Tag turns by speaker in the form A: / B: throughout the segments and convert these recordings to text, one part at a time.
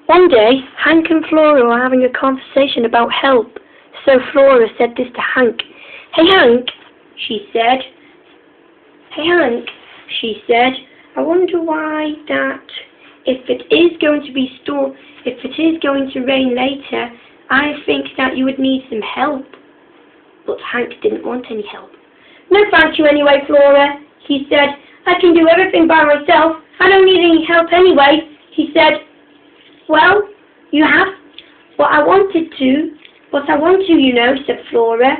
A: One day, Hank and Flora were having a conversation about help. So Flora said this to Hank. Hey Hank, she said. I wonder why that if it is going to rain later, I think that you would need some help. But Hank didn't want any help. No thank you anyway, Flora, he said. I can do everything by myself. I don't need any help anyway, he said. Well, you have what I want to, you know, said Flora.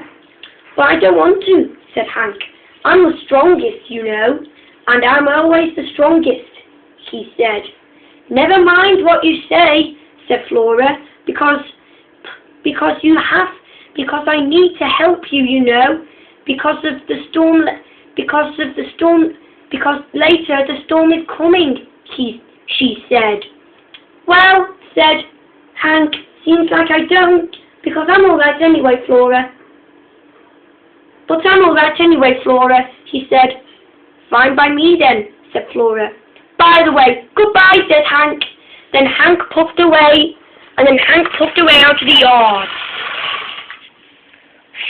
A: But I don't want to, said Hank. I'm the strongest, you know, and I'm always the strongest, he said. Never mind what you say, said Flora, because I need to help you, you know, because later the storm is coming, she said. Well, said Hank, seems like I don't, because I'm all right anyway, Flora. But I'm all right anyway, Flora, he said. Fine by me then, said Flora. By the way, goodbye, said Hank. Then Hank puffed away out of the yard.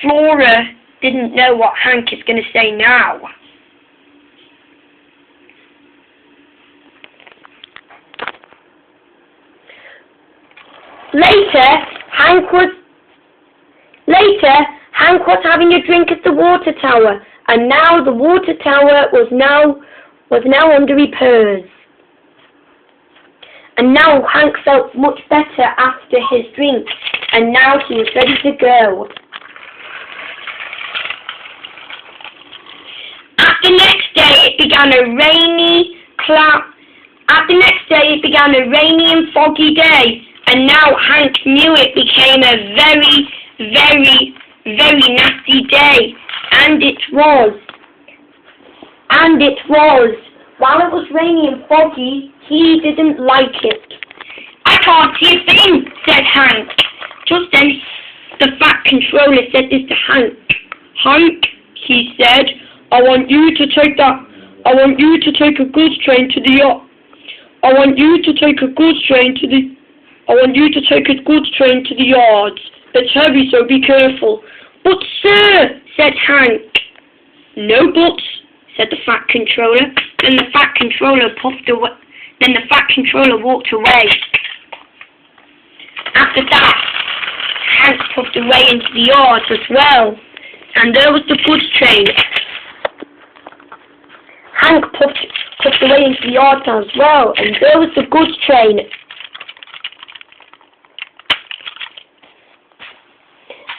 A: Flora didn't know what Hank is going to say now. Later, Hank was having a drink at the water tower, and now the water tower was now under repairs. And now Hank felt much better after his drink, and now he was ready to go. After next day, it began a rainy and foggy day. And now Hank knew it became a very, very, very nasty day. And it was. While it was rainy and foggy, he didn't like it. I can't see a thing, said Hank. Just then, the Fat Controller said this to Hank. Hank, he said, I want you to take a goods train to the yard. I want you to take a goods train to the yards. It's heavy, so be careful. But sir, said Hank. No buts, said the Fat Controller. Then the Fat Controller walked away. After that, Hank puffed away into the yards as well. And there was the goods train. Hank puffed away into the yards as well. And there was the goods train.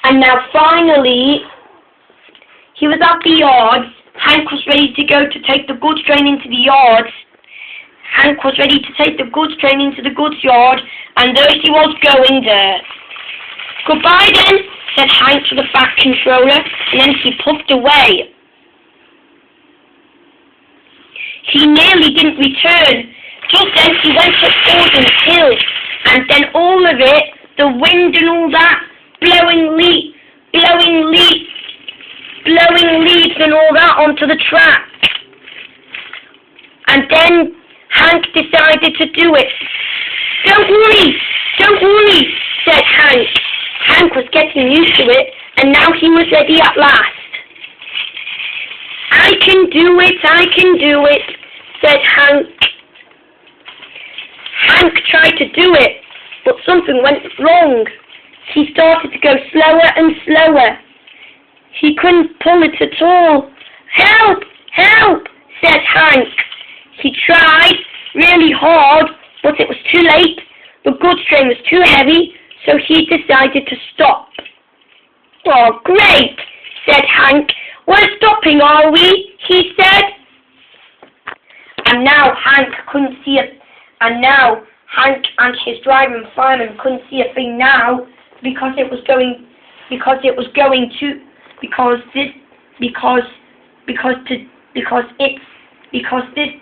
A: And now finally, he was at the yards. Hank was ready to go to take the goods train into the yards. Hank was ready to take the goods train into the goods yard, and there he was going there. Goodbye then, said Hank to the Fat Controller, and then he puffed away. He nearly didn't return. Just then he went up Gordon's Hill, and then all of it, the wind and all that, blowing leaves and all that onto the track. And then Hank decided to do it. Don't worry, said Hank. Hank was getting used to it, and now he was ready at last. I can do it, said Hank. Hank tried to do it, but something went wrong. He started to go slower and slower. He couldn't pull it at all. Help! Said Hank. He tried really hard, but it was too late. The goods train was too heavy, so he decided to stop. Oh, great, said Hank. We're stopping, are we? He said. And now Hank couldn't see it. And now Hank and his driving fireman couldn't see a thing now because this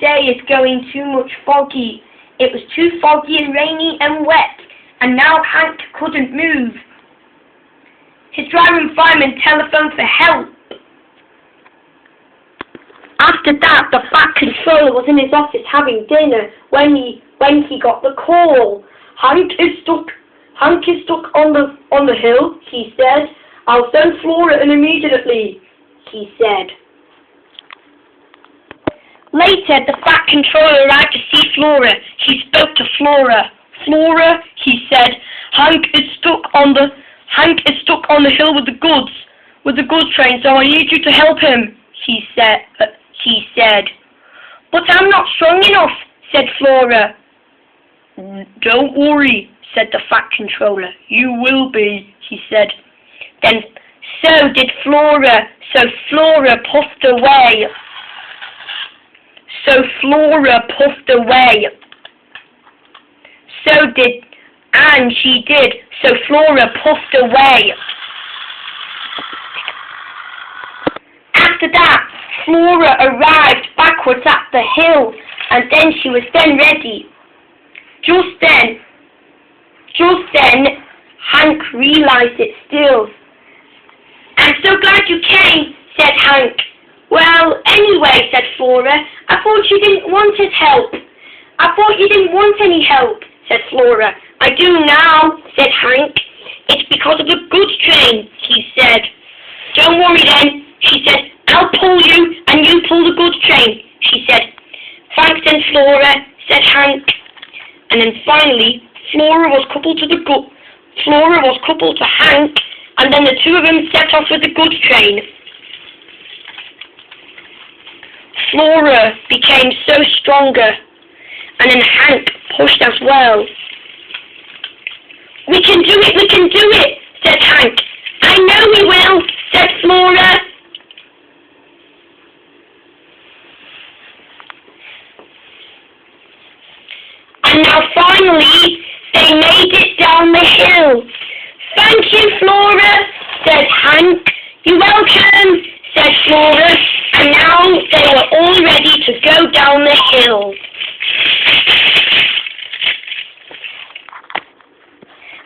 A: day is going too much foggy. It was too foggy and rainy and wet, and now Hank couldn't move. His driving fireman telephoned for help. After that, the Fat Controller was in his office having dinner when he got the call. Hank is stuck on the hill, he said. I'll send Flora in immediately, he said. Later, the Fat Controller arrived to see Flora. He spoke to Flora. Flora, he said, Hank is stuck on the hill with the goods train, so I need you to help him, he said. But I'm not strong enough, said Flora. Don't worry, said the Fat Controller. You will be, he said. Then so did Flora. So Flora puffed away. So Flora puffed away. She did. So Flora puffed away. After that, Flora arrived backwards at the hill, and then she was then ready. Just then, Hank realized it still. I'm so glad you came, said Hank. Well, anyway, said Flora, I thought you didn't want his help. I thought you didn't want any help, said Flora. I do now, said Hank. It's because of the goods train, he said. Don't worry then, she said. I'll pull you, and you pull the goods train, she said. Thanks then, Flora, said Hank. And then finally, Flora was coupled to Hank, and then the two of them set off with the goods train. Flora became so stronger, and then Hank pushed as well. We can do it, said Hank. I know we will, said Flora. And now finally, they made it down the hill. Thank you, Flora, said Hank. You're welcome, said Flora. And now they were all ready to go down the hill.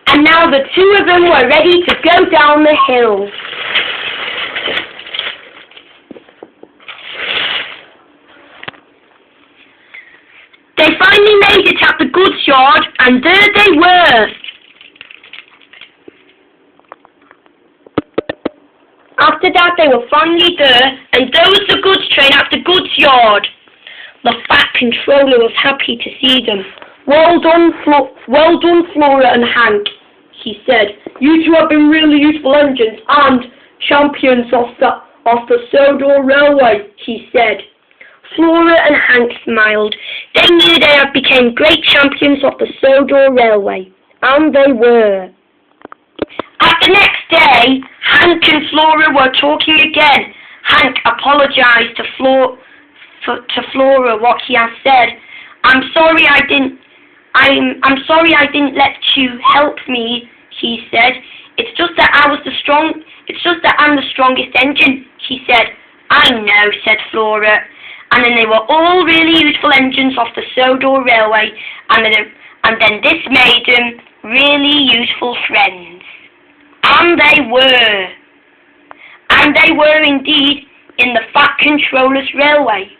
A: And now the two of them were ready to go down the hill. They finally made it at the goods yard, and there they were. After that, they were finally there, and there was the goods train at the goods yard. The Fat Controller was happy to see them. Well done, Flora and Hank, he said. You two have been really useful engines and champions of the Sodor Railway, he said. Flora and Hank smiled. They knew they had become great champions of the Sodor Railway, and they were. At the next day, Hank and Flora were talking again. Hank apologized to Flora what he had said. I'm sorry I didn't let you help me, he said. It's just that I'm the strongest engine, he said. I know, said Flora. And then they were all really useful engines off the Sodor Railway, and then this made them really useful friends. And they were indeed in the Fat Controller's Railway.